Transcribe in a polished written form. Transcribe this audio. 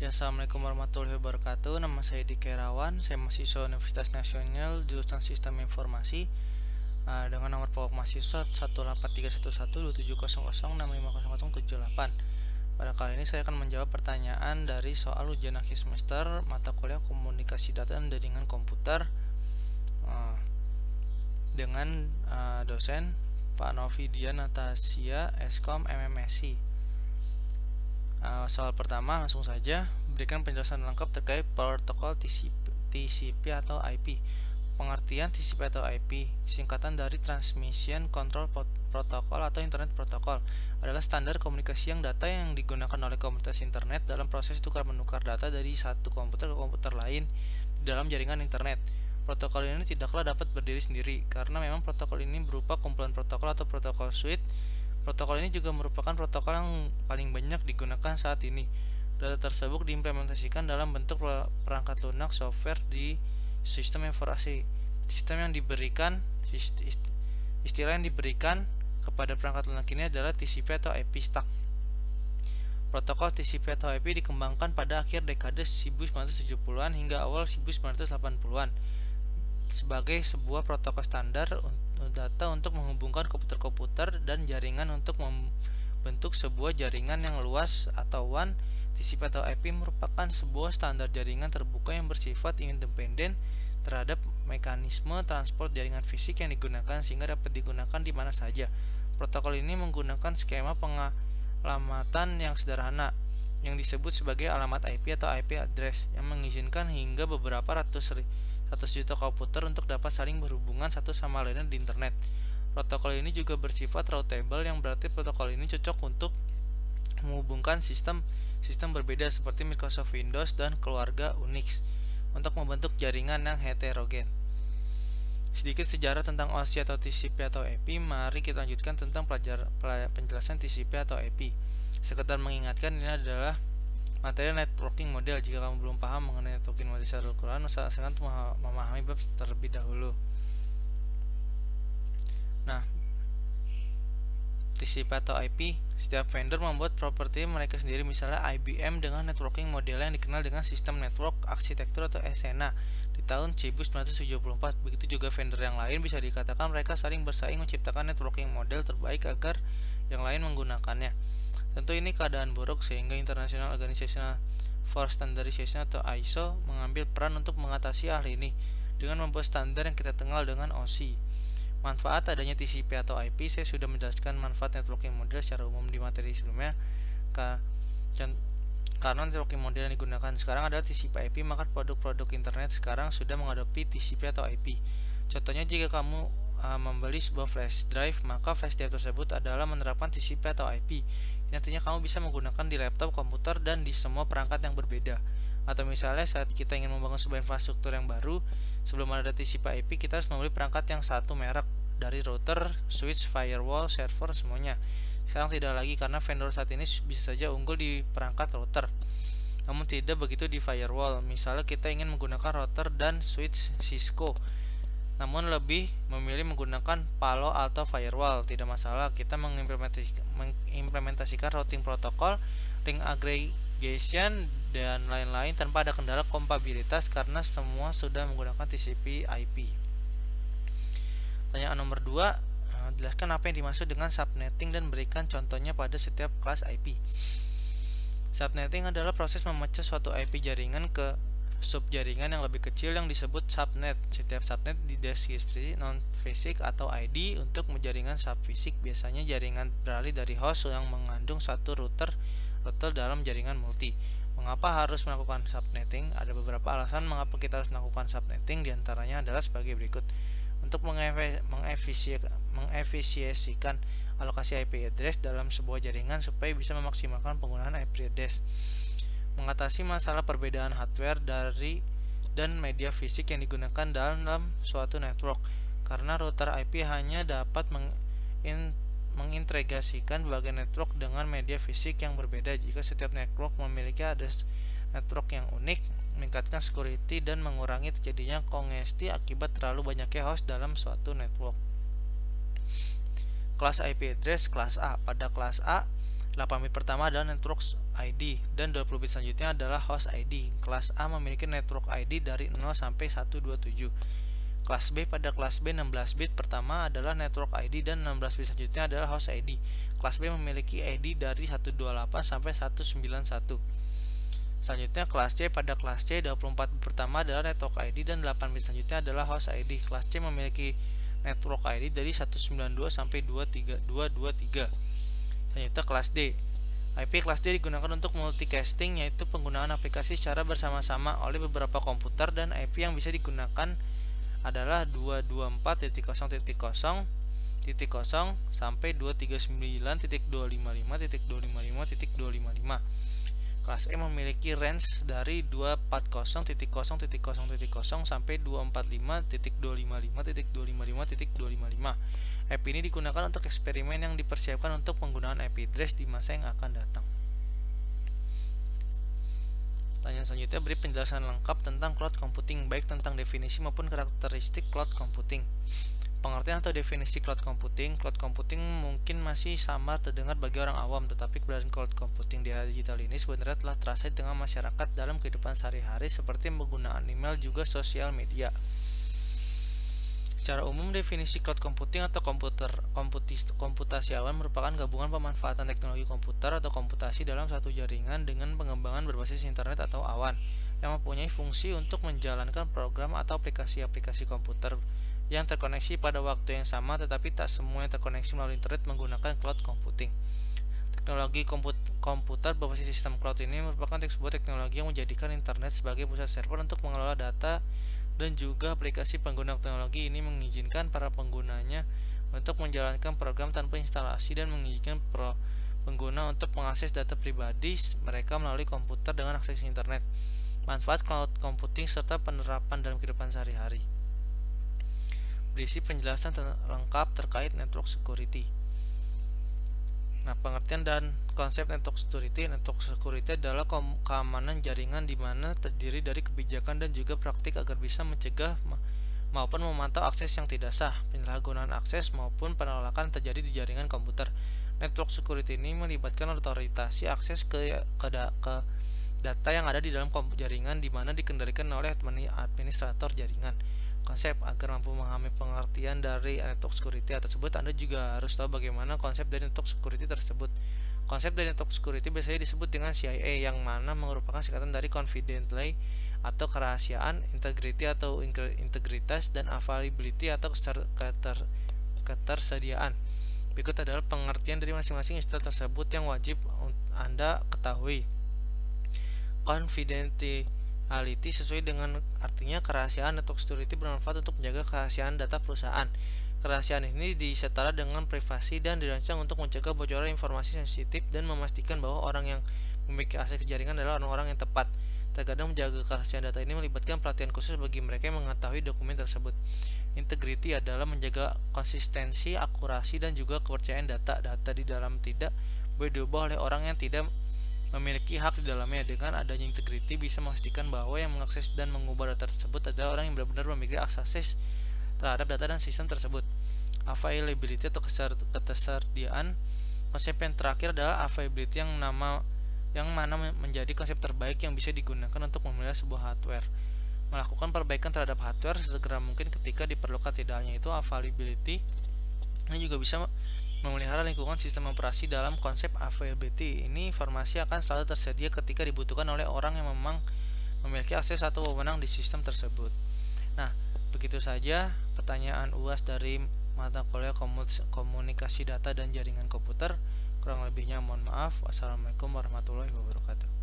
Ya, assalamualaikum warahmatullahi wabarakatuh. Nama saya Diki Rawan. Saya mahasiswa Universitas Nasional jurusan Sistem Informasi dengan nomor pokok mahasiswa 183112700650078. Pada kali ini saya akan menjawab pertanyaan dari soal ujian akhir semester mata kuliah Komunikasi Data dan Jaringan Komputer dengan dosen Pak Novidia Natasha Eskom MMSI. Soal pertama, langsung saja berikan penjelasan lengkap terkait protokol TCP atau IP. Pengertian TCP atau IP singkatan dari Transmission Control Protocol atau Internet Protocol, adalah standar komunikasi yang data yang digunakan oleh komunitas internet dalam proses tukar-menukar data dari satu komputer ke komputer lain di dalam jaringan internet. Protokol ini tidaklah dapat berdiri sendiri karena memang protokol ini berupa kumpulan protokol atau protokol suite. Protokol ini juga merupakan protokol yang paling banyak digunakan saat ini. Data tersebut diimplementasikan dalam bentuk perangkat lunak software di sistem informasi. Istilah yang diberikan kepada perangkat lunak ini adalah TCP atau IP stack. Protokol TCP atau IP dikembangkan pada akhir dekade 1970-an hingga awal 1980-an sebagai sebuah protokol standar data untuk menghubungkan komputer-komputer dan jaringan untuk membentuk sebuah jaringan yang luas atau WAN. TCP atau IP merupakan sebuah standar jaringan terbuka yang bersifat independen terhadap mekanisme transport jaringan fisik yang digunakan sehingga dapat digunakan di mana saja. Protokol ini menggunakan skema pengalamatan yang sederhana yang disebut sebagai alamat IP atau IP address yang mengizinkan hingga beberapa ratus juta komputer untuk dapat saling berhubungan satu sama lainnya di internet. Protokol ini juga bersifat routable, yang berarti protokol ini cocok untuk menghubungkan sistem berbeda seperti Microsoft Windows dan keluarga Unix untuk membentuk jaringan yang heterogen. Sedikit sejarah tentang OSI atau TCP atau IP. Mari kita lanjutkan tentang penjelasan TCP atau IP. Sekedar mengingatkan, ini adalah materi networking model. Jika kamu belum paham mengenai networking model secara keseluruhan, usahakan untuk memahami bab terlebih dahulu. Nah, TCP atau IP, setiap vendor membuat properti mereka sendiri. Misalnya IBM dengan networking model yang dikenal dengan sistem network arsitektur atau SNA di tahun 1974. Begitu juga vendor yang lain, bisa dikatakan mereka saling bersaing menciptakan networking model terbaik agar yang lain menggunakannya. Tentu ini keadaan buruk, sehingga International Organization for Standardization atau ISO mengambil peran untuk mengatasi hal ini dengan membuat standar yang kita kenal dengan OSI. Manfaat adanya TCP atau IP, saya sudah menjelaskan manfaat networking model secara umum di materi sebelumnya. Karena networking model yang digunakan sekarang adalah TCP/IP, maka produk-produk internet sekarang sudah mengadopsi TCP atau IP. Contohnya, jika kamu membeli sebuah flash drive, maka flash drive tersebut adalah menerapkan TCP atau IP. Ini artinya kamu bisa menggunakan di laptop, komputer, dan di semua perangkat yang berbeda. Atau misalnya saat kita ingin membangun sebuah infrastruktur yang baru, sebelum ada TCP IP, kita harus membeli perangkat yang satu merek, dari router, switch, firewall, server, semuanya. Sekarang tidak lagi, karena vendor saat ini bisa saja unggul di perangkat router, namun tidak begitu di firewall. Misalnya kita ingin menggunakan router dan switch Cisco, namun lebih memilih menggunakan Palo Alto Firewall. Tidak masalah, kita mengimplementasikan routing protokol, ring aggregation, dan lain-lain tanpa ada kendala kompatibilitas karena semua sudah menggunakan TCP IP. Pertanyaan nomor 2, jelaskan apa yang dimaksud dengan subnetting dan berikan contohnya pada setiap kelas IP. Subnetting adalah proses memecah suatu IP jaringan ke subjaringan yang lebih kecil yang disebut subnet. Setiap subnet dideskripsi non-fisik atau ID untuk jaringan subfisik. Biasanya jaringan beralih dari host yang mengandung satu router dalam jaringan multi. Mengapa harus melakukan subnetting? Ada beberapa alasan mengapa kita harus melakukan subnetting. Di antaranya adalah sebagai berikut. Untuk mengefisiensikan alokasi IP address dalam sebuah jaringan supaya bisa memaksimalkan penggunaan IP address. Mengatasi masalah perbedaan hardware dan media fisik yang digunakan dalam suatu network, karena router IP hanya dapat mengintegrasikan bagian network dengan media fisik yang berbeda. Jika setiap network memiliki address network yang unik, meningkatkan security dan mengurangi terjadinya kongesti akibat terlalu banyaknya host dalam suatu network. Kelas IP address kelas A. Pada kelas A, 8 bit pertama adalah network ID dan 20 bit selanjutnya adalah host ID. Kelas A memiliki network ID dari 0 sampai 127. Kelas B, pada kelas B 16 bit pertama adalah network ID dan 16 bit selanjutnya adalah host ID. Kelas B memiliki ID dari 128 sampai 191. Selanjutnya kelas C, pada kelas C 24 bit pertama adalah network ID dan 8 bit selanjutnya adalah host ID. Kelas C memiliki network ID dari 192 sampai 223. Selanjutnya kelas D. IP kelas D digunakan untuk multicasting, yaitu penggunaan aplikasi secara bersama-sama oleh beberapa komputer, dan IP yang bisa digunakan adalah 224.0.0.0 sampai 239.255.255.255. Kelas E memiliki range dari 240.0.0.0 sampai 245.255.255.255. IP ini digunakan untuk eksperimen yang dipersiapkan untuk penggunaan IP address di masa yang akan datang. Pertanyaan selanjutnya, beri penjelasan lengkap tentang cloud computing, baik tentang definisi maupun karakteristik cloud computing. Pengertian atau definisi cloud computing. Cloud computing mungkin masih samar terdengar bagi orang awam, tetapi keberadaan cloud computing di era digital ini sebenarnya telah terasa di tengah masyarakat dalam kehidupan sehari-hari, seperti penggunaan email juga sosial media. Secara umum, definisi cloud computing atau komputasi awan merupakan gabungan pemanfaatan teknologi komputer atau komputasi dalam satu jaringan dengan pengembangan berbasis internet atau awan yang mempunyai fungsi untuk menjalankan program atau aplikasi-aplikasi komputer yang terkoneksi pada waktu yang sama, tetapi tak semua yang terkoneksi melalui internet menggunakan cloud computing. Teknologi komputer berbasis sistem cloud ini merupakan sebuah teknologi yang menjadikan internet sebagai pusat server untuk mengelola data, dan juga aplikasi pengguna teknologi ini mengizinkan para penggunanya untuk menjalankan program tanpa instalasi dan mengizinkan pengguna untuk mengakses data pribadi mereka melalui komputer dengan akses internet. Manfaat cloud computing serta penerapan dalam kehidupan sehari-hari. Berisi penjelasan lengkap terkait network security. Nah, pengertian dan konsep network security. Network security adalah keamanan jaringan di mana terdiri dari kebijakan dan juga praktik agar bisa mencegah maupun memantau akses yang tidak sah, penyalahgunaan akses maupun penolakan terjadi di jaringan komputer. Network security ini melibatkan otorisasi akses ke data yang ada di dalam jaringan di mana dikendalikan oleh administrator jaringan. Konsep. Agar mampu memahami pengertian dari network security tersebut, Anda juga harus tahu bagaimana konsep dari network security tersebut. Konsep dari network security biasanya disebut dengan CIA, yang mana merupakan singkatan dari confidentiality atau kerahasiaan, integrity atau integritas, dan availability atau ketersediaan. Berikut adalah pengertian dari masing-masing istilah tersebut yang wajib Anda ketahui. Confidentiality sesuai dengan artinya kerahasiaan. Network security bermanfaat untuk menjaga kerahasiaan data perusahaan. Kerahasiaan ini disetara dengan privasi dan dirancang untuk mencegah bocoran informasi sensitif dan memastikan bahwa orang yang memiliki akses ke jaringan adalah orang-orang yang tepat. Terkadang menjaga kerahasiaan data ini melibatkan pelatihan khusus bagi mereka yang mengetahui dokumen tersebut. Integrity adalah menjaga konsistensi, akurasi, dan juga kepercayaan data. Data di dalam tidak boleh diubah oleh orang yang tidak memiliki hak di dalamnya. Dengan adanya integrity bisa memastikan bahwa yang mengakses dan mengubah data tersebut adalah orang yang benar-benar memiliki akses terhadap data dan sistem tersebut. Availability atau ketersediaan. Konsep yang terakhir adalah availability yang mana menjadi konsep terbaik yang bisa digunakan untuk memelihara sebuah hardware. Melakukan perbaikan terhadap hardware sesegera mungkin ketika diperlukan. Tidak hanya itu, availability ini juga bisa memelihara lingkungan sistem operasi. Dalam konsep availability ini, informasi akan selalu tersedia ketika dibutuhkan oleh orang yang memang memiliki akses atau wewenang di sistem tersebut. Nah, begitu saja pertanyaan UAS dari mata kuliah komunikasi data dan jaringan komputer. Kurang lebihnya mohon maaf. Wassalamualaikum warahmatullahi wabarakatuh.